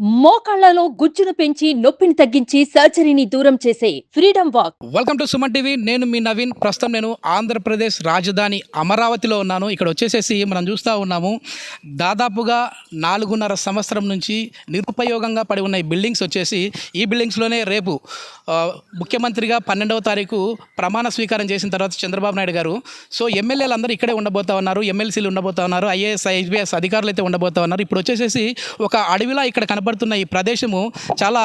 మోకాళ్లలో గుజ్జును పెంచి నొప్పిని తగ్గించి సర్జరీని దూరం చేసే freedom walk. Welcome to Suman TV. నేను మీ నవీన్. ప్రస్తుతం నేను ఆంధ్రప్రదేశ్ రాజధాని అమరావతిలో ఉన్నాను. ఇక్కడ వచ్చేసేసి మనం చూస్తూ ఉన్నాము, దాదాపుగా 4.5 సంవత్సరం నుంచి నిరుపయోగంగా పడి ఉన్న ఈ బిల్డింగ్స్ వచ్చేసి, ఈ బిల్డింగ్స్లోనే రేపు ముఖ్యమంత్రిగా 12వ తారీఖు ప్రమాణ స్వీకారం చేసిన తర్వాత చంద్రబాబు నాయుడు గారు, సో ఎమ్మెల్యేలు అందరూ ఇక్కడే ఉండబోతా ఉన్నారు, ఎమ్మెల్సీలు ఉండబోతా ఉన్నారు, ఐఏఎస్ ఐపీఎస్ అధికారులు అయితే ఉండబోతా ఉన్నారు. ఇప్పుడు వచ్చేసేసి ఒక అడవిలా ఇక్కడ కనబడుతున్న ఈ ప్రదేశము చాలా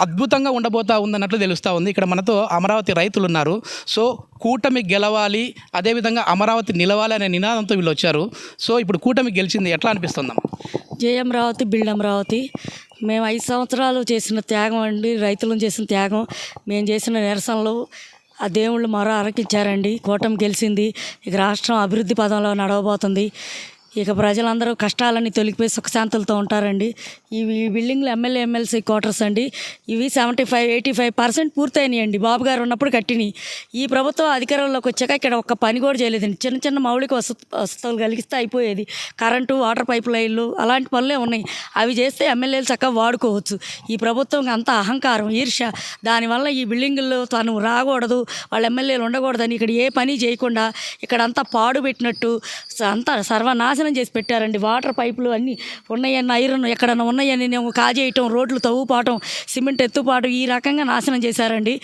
అద్భుతంగా ఉండబోతా ఉందన్నట్లు తెలుస్తూ ఉంది. ఇక్కడ మనతో అమరావతి రైతులు ఉన్నారు. సో కూటమి గెలవాలి, అదేవిధంగా అమరావతి నిలవాలి అనే నినాదంతో వీళ్ళు వచ్చారు. సో ఇప్పుడు కూటమి గెలిచింది, ఎట్లా అనిపిస్తుందమ్మా? జై అమరావతి, బిల్డ్ అమరావతి. మేము 5 సంవత్సరాలు చేసిన త్యాగం అండి, రైతులను చేసిన త్యాగం, మేము చేసిన నిరసనలు ఆ దేవుళ్ళు మరో ఆరకించారండి. కూటమి గెలిచింది. ఇక రాష్ట్రం అభివృద్ధి పదంలో నడవబోతుంది. ఇక ప్రజలందరూ కష్టాలన్నీ తొలగిపోయి సుఖశాంతులతో ఉంటారండి. ఇవి బిల్డింగ్లు ఎమ్మెల్యే ఎమ్మెల్సీ క్వార్టర్స్ అండి. ఇవి 75-85% పూర్తయినాయండి. బాబు గారు ఉన్నప్పుడు కట్టినాయి. ఈ ప్రభుత్వం అధికారంలోకి వచ్చాక ఇక్కడ ఒక్క పని కూడా చేయలేదండి. చిన్న చిన్న మౌలిక వసతులు కలిగిస్తే అయిపోయేది. కరెంటు, వాటర్ పైప్ లైన్లు అలాంటి పనులే ఉన్నాయి. అవి చేస్తే ఎమ్మెల్యేలు చక్కగా వాడుకోవచ్చు. ఈ ప్రభుత్వం అంతా అహంకారం, ఈర్ష్య. దానివల్ల ఈ బిల్డింగుల్లో తను రాకూడదు, వాళ్ళ ఎమ్మెల్యేలు ఉండకూడదని ఇక్కడ ఏ పని చేయకుండా ఇక్కడంతా పాడు పెట్టినట్టు అంతా సర్వనాశనం చేసి పెట్టారండి. వాటర్ పైపులు అన్నీ ఉన్నాయన్న ఐరన్ ఎక్కడన్నా ఉన్నాయని నేను కాజేయటం, రోడ్లు తవ్వుపాటం, సిమెంట్ ఎత్తుపాటు, ఈ రకంగా నాశనం చేశారండి.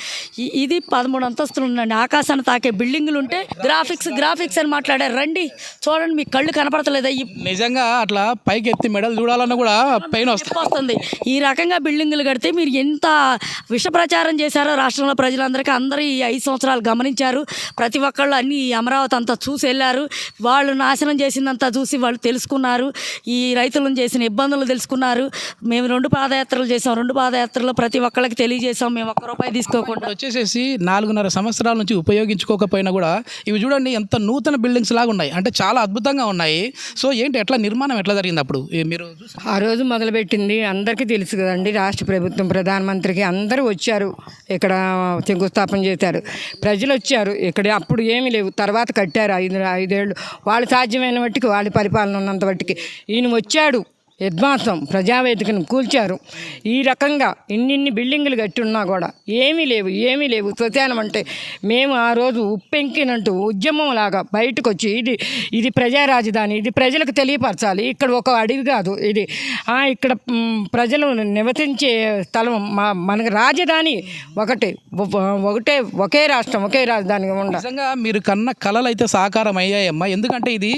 ఇది 13 అంతస్తులు ఉందండి. ఆకాశాన్ని తాకే బిల్డింగులు ఉంటే గ్రాఫిక్స్ అని మాట్లాడారు. రండి చూడండి, మీ కళ్ళు కనపడతలేదా? నిజంగా అట్లా పైకి ఎత్తి మెడలు చూడాలన్నా కూడా పైన వస్తుంది. ఈ రకంగా బిల్డింగులు కడితే మీరు ఎంత విష ప్రచారం చేశారో రాష్ట్రంలో ప్రజలందరికీ అందరూ ఈ 5 సంవత్సరాలు గమనించారు. ప్రతి ఒక్కళ్ళు అన్ని అమరావతి అంతా చూసి వెళ్ళారు. వాళ్ళు నాశనం చేసిందంతా చూసి వాళ్ళు తెలుసుకున్నారు. ఈ రైతులను చేసిన ఇబ్బందులు తెలుసుకున్నారు. మేము 2 పాదయాత్రలు చేసాం. 2 పాదయాత్రలో ప్రతి ఒక్కళ్ళకి తెలియజేసాం. మేము ₹1 తీసుకోకుండా. వచ్చేసేసి 4.5 సంవత్సరాల నుంచి ఉపయోగించుకోకపోయినా కూడా ఇవి చూడండి ఎంత నూతన బిల్డింగ్స్ లాగా ఉన్నాయి, అంటే చాలా అద్భుతంగా ఉన్నాయి. సో ఏంటి, ఎట్లా నిర్మాణం ఎట్లా జరిగింది అప్పుడు మీరు? ఆ రోజు మొదలుపెట్టింది అందరికీ తెలుసు కదండి. రాష్ట్ర ప్రభుత్వం, ప్రధానమంత్రికి అందరూ వచ్చారు, ఇక్కడ శంకుస్థాపన చేశారు, ప్రజలు వచ్చారు. ఇక్కడ అప్పుడు ఏమీ లేవు, తర్వాత కట్టారు 5 ఏళ్ళు. వాళ్ళు సాధ్యమైన మట్టికి, వాళ్ళ పరిపాలన ఉన్నంత మట్టికి. ఈయన వచ్చాడు, యద్వాంసం ప్రజావేదికను కూల్చారు. ఈ రకంగా ఇన్ని బిల్డింగులు కట్టి ఉన్నా కూడా ఏమీ లేవు. శ్మశానం అంటే మేము ఆ రోజు ఉప్పెంకినంటూ ఉద్యమం లాగా బయటకు వచ్చి ఇది ప్రజా రాజధాని, ఇది ప్రజలకు తెలియపరచాలి. ఇక్కడ ఒక అడవి కాదు ఇది, ఇక్కడ ప్రజలు నివసించే స్థలం. మనకి రాజధాని ఒకే రాష్ట్రం, ఒకే రాజధానిగా ఉండాలి. నిజంగా మీరు కన్న కళలు అయితే సాకారం అయ్యాయమ్మా. ఎందుకంటే ఇది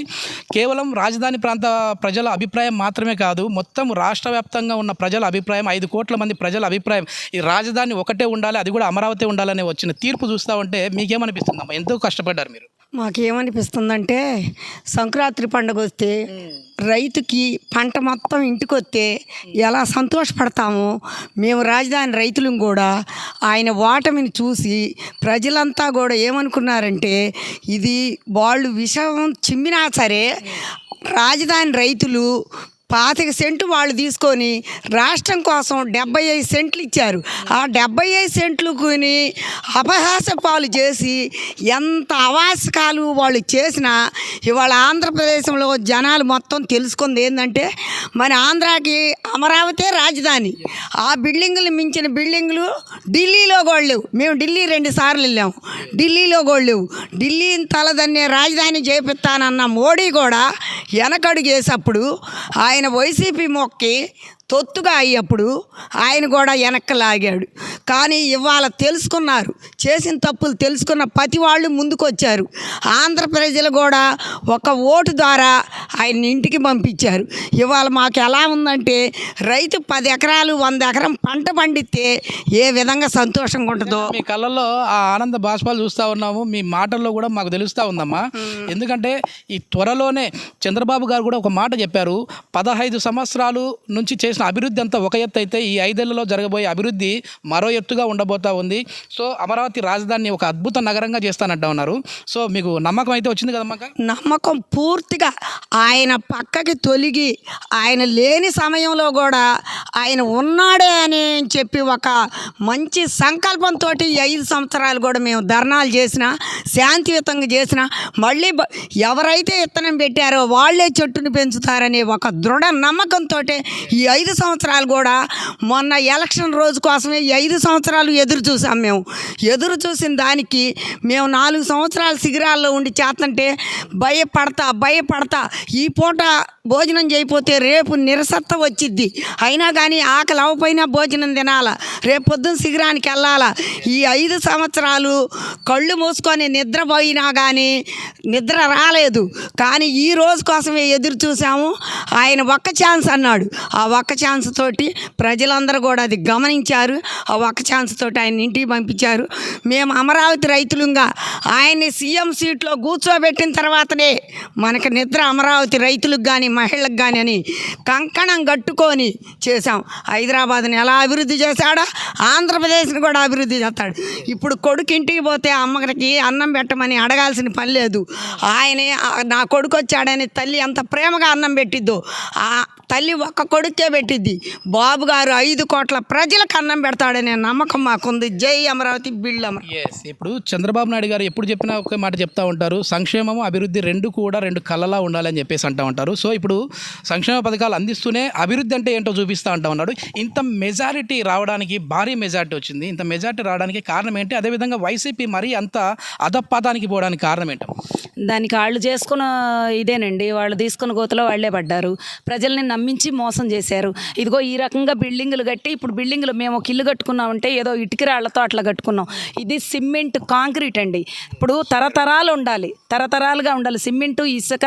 కేవలం రాజధాని ప్రాంత ప్రజల అభిప్రాయం మాత్రమే కాదు, మొత్తం రాష్ట్ర వ్యాప్తంగా ఉన్న ప్రజల అభిప్రాయం, 5 కోట్ల మంది ప్రజల అభిప్రాయం. ఈ రాజధాని ఒకటే ఉండాలి, అది కూడా అమరావతి ఉండాలని వచ్చిన తీర్పు చూస్తూ ఉంటే మీకేమనిపిస్తుందమ్మా? ఎంతో కష్టపడ్డారు మీరు. మాకేమనిపిస్తుందంటే, సంక్రాంతి పండుగ వస్తే రైతుకి పంట మొత్తం ఇంటికి వస్తే ఎలా సంతోషపడతామో, మేము రాజధాని రైతులను కూడా ఆయన ఓటమిని చూసి ప్రజలంతా కూడా ఏమనుకున్నారంటే, ఇది వాళ్ళు విషం చిమ్మినా సరే రాజధాని రైతులు 25 సెంట్లు వాళ్ళు తీసుకొని రాష్ట్రం కోసం 75 సెంట్లు ఇచ్చారు. ఆ 75 సెంట్లు కొని అపహాస పాలు చేసి ఎంత అవాసకాలు వాళ్ళు చేసినా ఇవాళ ఆంధ్రప్రదేశంలో జనాలు మొత్తం తెలుసుకుంది ఏంటంటే, మన ఆంధ్రాకి అమరావతి రాజధాని. ఆ బిల్డింగులు మించిన బిల్డింగులు ఢిల్లీలో కూడా లేవు. మేము ఢిల్లీ 2 సార్లు వెళ్ళాము, ఢిల్లీలో కూడా లేవు. ఢిల్లీని తలదన్నే రాజధాని చేపిస్తానన్న మోడీ కూడా వెనకడుగేసప్పుడు ఆయన వైసీపీ మొక్కి తొత్తుగా అయ్యప్పుడు ఆయన కూడా వెనక్కి లాగాడు. కానీ ఇవాళ తెలుసుకున్నారు, చేసిన తప్పులు తెలుసుకున్న ప్రతి వాళ్ళు ముందుకొచ్చారు. ఆంధ్ర ప్రజలు కూడా ఒక ఓటు ద్వారా ఆయన ఇంటికి పంపించారు. ఇవాళ మాకు ఎలా ఉందంటే, రైతు 10 ఎకరాలు 100 ఎకరం పంట పండితే ఏ విధంగా సంతోషంగా ఉంటుందో మీ కళ్ళల్లో ఆ ఆనంద బాష్పాలు చూస్తూ ఉన్నాము, మీ మాటల్లో కూడా మాకు తెలుస్తూ ఉందమ్మా. ఎందుకంటే ఈ త్వరలోనే చంద్రబాబు గారు కూడా ఒక మాట చెప్పారు, 15 సంవత్సరాలు నుంచి చేసిన అభివృద్ధి అంతా ఒక ఎత్తు అయితే ఈ 5 ఏళ్లలో జరగబోయే అభివృద్ధి మరో ఎత్తుగా ఉండబోతా ఉంది. సో అమరావతి రాజధానిని ఒక అద్భుత నగరంగా చేస్తానంటా ఉన్నారు. సో మీకు నమ్మకం అయితే వచ్చింది కదమ్మా? నమ్మకం పూర్తిగా ఆయన పక్కకి తొలగి ఆయన లేని సమయంలో కూడా ఆయన ఉన్నాడే అని చెప్పి ఒక మంచి సంకల్పంతో ఈ 5 సంవత్సరాలు కూడా మేము ధర్నాలు చేసినా శాంతియుతంగా చేసినా మళ్ళీ ఎవరైతే విత్తనం పెట్టారో వాళ్ళే చెట్టుని పెంచుతారనే ఒక దృఢ నమ్మకంతో ఈ 5 సంవత్సరాలు కూడా మొన్న ఎలక్షన్ రోజు కోసమే ఈ 5 సంవత్సరాలు ఎదురు చూసాం. మేము ఎదురు చూసిన దానికి మేము 4 సంవత్సరాలు శిబిరాల్లో ఉండి చేస్తుంటే భయపడతా ఈ పూట భోజనం చేయకపోతే రేపు నిరసత్త వచ్చిద్ది, అయినా కానీ ఆకలి అవ్వపోయినా భోజనం తినాలా, రేపు పొద్దున్న శిబిరానికి వెళ్ళాలా. ఈ 5 సంవత్సరాలు కళ్ళు మూసుకొని నిద్రపోయినా కానీ నిద్ర రాలేదు. కానీ ఈ రోజు కోసమే ఎదురు చూసాము. ఆయన ఒక్క ఛాన్స్ అన్నాడు. ఆ ఒక్క ఛాన్స్ తోటి ప్రజలందరూ కూడా అది గమనించారు. ఆ ఒక్క ఛాన్స్ తోటి ఆయన ఇంటికి పంపించారు. మేము అమరావతి రైతులుగా ఆయన్ని సీఎం సీట్లో కూర్చోబెట్టిన తర్వాతనే మనకి నిద్ర అమరావతి రైతులకు కానీ మహిళలకు కానీ అని కంకణం కట్టుకొని చేశాం. హైదరాబాద్ని ఎలా అభివృద్ధి చేశాడో ఆంధ్రప్రదేశ్ని కూడా అభివృద్ధి చేస్తాడు. ఇప్పుడు కొడుకు ఇంటికి పోతే అమ్మకి అన్నం పెట్టమని అడగాల్సిన పని లేదు. ఆయనే నా కొడుకు వచ్చాడని తల్లి ఎంత ప్రేమగా అన్నం పెట్టిద్దో ఆ తల్లి ఒక్క కొడుకే పెట్టిద్ది. బాబు గారు 5 కోట్ల ప్రజలకు అన్నం పెడతాడనే నమ్మకం మాకుంది. జై అమరావతి, బిల్డ్ అమరావతి. ఇప్పుడు చంద్రబాబు నాయుడు గారు ఎప్పుడు చెప్పినా ఒక మాట చెప్తా ఉంటారు, సంక్షేమము అభివృద్ధి రెండు కూడా 2 కళ్ళలా ఉండాలని చెప్పేసి అంటూ ఉంటారు. సో ఇప్పుడు సంక్షేమ పథకాలు అందిస్తూనే అభివృద్ధి అంటే ఏంటో చూపిస్తూ అంటూ ఉన్నాడు. ఇంత మెజారిటీ రావడానికి, భారీ మెజారిటీ వచ్చింది, ఇంత మెజారిటీ రావడానికి కారణం ఏంటి? అదేవిధంగా వైసీపీ మరీ అంత అధపాతానికి పోవడానికి కారణం ఏంటి? దానికి వాళ్ళు చేసుకున్న ఇదేనండి, వాళ్ళు తీసుకున్న గోతలో వాళ్ళే పడ్డారు. ప్రజల్ని నమ్మించి మోసం చేశారు. ఇదిగో ఈ రకంగా బిల్డింగులు కట్టి, ఇప్పుడు బిల్డింగులు మేము ఒక ఇల్లు కట్టుకున్నామంటే ఏదో ఇటుక రాళ్లతో అట్లా కట్టుకున్నాం. ఇది సిమెంట్ కాంక్రీట్ అండి. ఇప్పుడు తరతరాలుగా ఉండాలి. సిమెంటు, ఇసుక,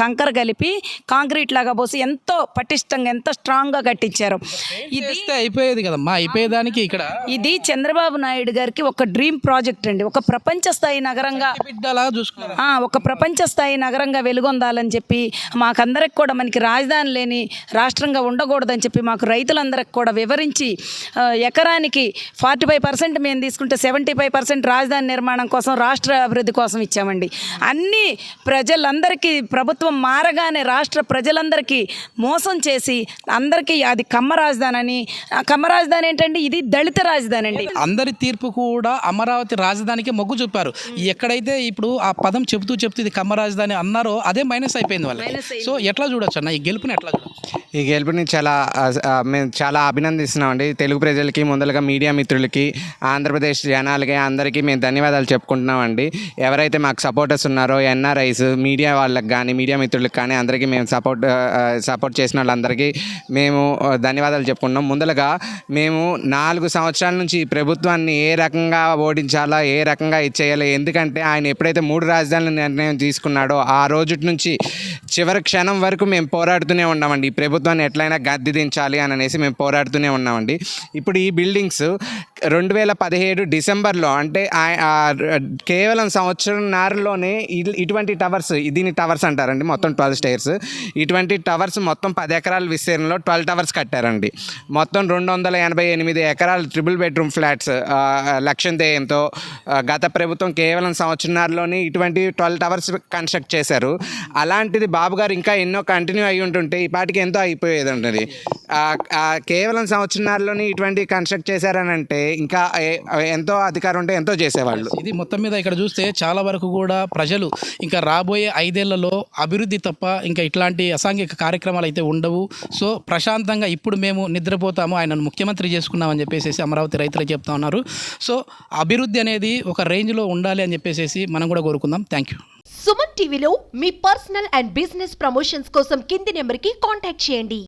కంకర కలిపి కాంక్రీట్ లాగా పోసి ఎంతో పటిష్టంగా, ఎంతో స్ట్రాంగ్గా కట్టించారు. ఇది అయిపోయేది కదమ్మా, అయిపోయేదానికి ఇక్కడ ఇది చంద్రబాబు నాయుడు గారికి ఒక డ్రీమ్ ప్రాజెక్ట్ అండి. ఒక ప్రపంచ స్థాయి నగరంగా ఒక ప్రపంచ స్థాయి నగరంగా వెలుగొందాలని చెప్పి మాకందరికి కూడా మనకి రాజధాని లేని రాష్ట్రంగా ఉండకూడదని చెప్పి మాకు రైతులందరికి కూడా వివరించి ఎకరానికి 45% మేము తీసుకుంటే 75% రాజధాని నిర్మాణం కోసం, రాష్ట్ర అభివృద్ధి కోసం ఇచ్చామండి. అన్ని ప్రజలందరికీ ప్రభుత్వం మారగానే రాష్ట్ర ప్రజలందరికీ మోసం చేసి అందరికీ అది కమ్మ రాజధాని అని. కమ్మ రాజధాని ఏంటండి? ఇది దళిత రాజధాని అండి. అందరి తీర్పు కూడా అమరావతి రాజధానికి మొగ్గు చూపారు. ఎక్కడైతే ఇప్పుడు ఆ పదం చెబుతూ ఇది కమ్మ రాజధాని అన్నారో అదే మైనస్ అయిపోయింది వాళ్ళకి. సో ఎట్లా చూడొచ్చు అన్న ఈ గెలుపుని? ఎట్లా చూడొచ్చు ఈ గెలుపుని? మేము చాలా అభినందిస్తున్నామండి. తెలుగు ప్రజలకి, ముందరగా మీడియా మిత్రులకి, ఆంధ్రప్రదేశ్ జనాలకి అందరికీ మేము ధన్యవాదాలు చెప్పుకుంటున్నామండి. ఎవరైతే మాకు సపోర్టర్స్ ఉన్నారో, ఎన్ఆర్ఐస్, మీడియా వాళ్ళకి కానీ, మీడియా మిత్రులకు కానీ అందరికీ మేము సపోర్ట్ చేసిన వాళ్ళందరికీ మేము ధన్యవాదాలు చెప్పుకుంటున్నాం. ముందరగా మేము 4 సంవత్సరాల నుంచి ఈ ప్రభుత్వాన్ని ఏ రకంగా ఓడించాలా, ఏ రకంగా ఇచ్చేయాలి, ఎందుకంటే ఆయన ఎప్పుడైతే 3 రాజధానుల నిర్ణయం తీసుకున్నాడో ఆ రోజు నుంచి చివరి క్షణం వరకు మేము పోరాడుతూనే ఉన్నామండి. ఈ ప్రభుత్వాన్ని ఎట్లయినా గద్దె దించాలి అని అనేసి మేము పోరాడుతూనే ఉన్నామండి. ఇప్పుడు ఈ బిల్డింగ్స్ 2017 డిసెంబర్లో, అంటే కేవలం సంవత్సరంన్నరలోనే ఇటువంటి టవర్స్, దీని టవర్స్ అంటారండి, మొత్తం 12 స్టైర్స్, ఇటువంటి టవర్స్ మొత్తం 10 ఎకరాల విస్తీర్ణంలో 12 టవర్స్ కట్టారండి. మొత్తం 288 ఎకరాలు ట్రిపుల్ బెడ్రూమ్ ఫ్లాట్స్ లక్ష్యం ధ్యేయంతో గత ప్రభుత్వం కేవలం సంవత్సరంన్నరలోనే ఇటువంటి 12 టవర్స్ కన్స్ట్రక్ట్ చేశారు. అలాంటిది బాబు గారు ఇంకా ఎన్నో కంటిన్యూ అయ్యి ఉంటుంటే ఈ పాటికి ఎంతో అయిపోయేది ఉంటుంది. కేవలం సంవత్సరంన్నరలోనే ఇటువంటి కన్స్ట్రక్ట్ చేశారని అంటే ఇంకా ఎంతో అధికారం ఉంటే ఎంతో చేసేవాళ్ళు. ఇది మొత్తం మీద ఇక్కడ చూస్తే చాలా వరకు కూడా ప్రజలు ఇంకా రాబోయే 5 ఏళ్లలో అభివృద్ధి తప్ప ఇంకా ఇట్లాంటి అసాంఘిక కార్యక్రమాలు అయితే ఉండవు. సో ప్రశాంతంగా ఇప్పుడు మేము నిద్రపోతాము, ఆయనను ముఖ్యమంత్రి చేసుకున్నామని చెప్పేసి అమరావతి రైతులు చెప్తా ఉన్నారు. సో అభివృద్ధి అనేది ఒక రేంజ్లో ఉండాలి అని చెప్పేసి మనం కూడా కోరుకుందాం. Thank you. సుమన్ టీవీలో మీ పర్సనల్ అండ్ బిజినెస్ ప్రమోషన్స్ కోసం కింది నెంబర్కి కాంటాక్ట్ చేయండి.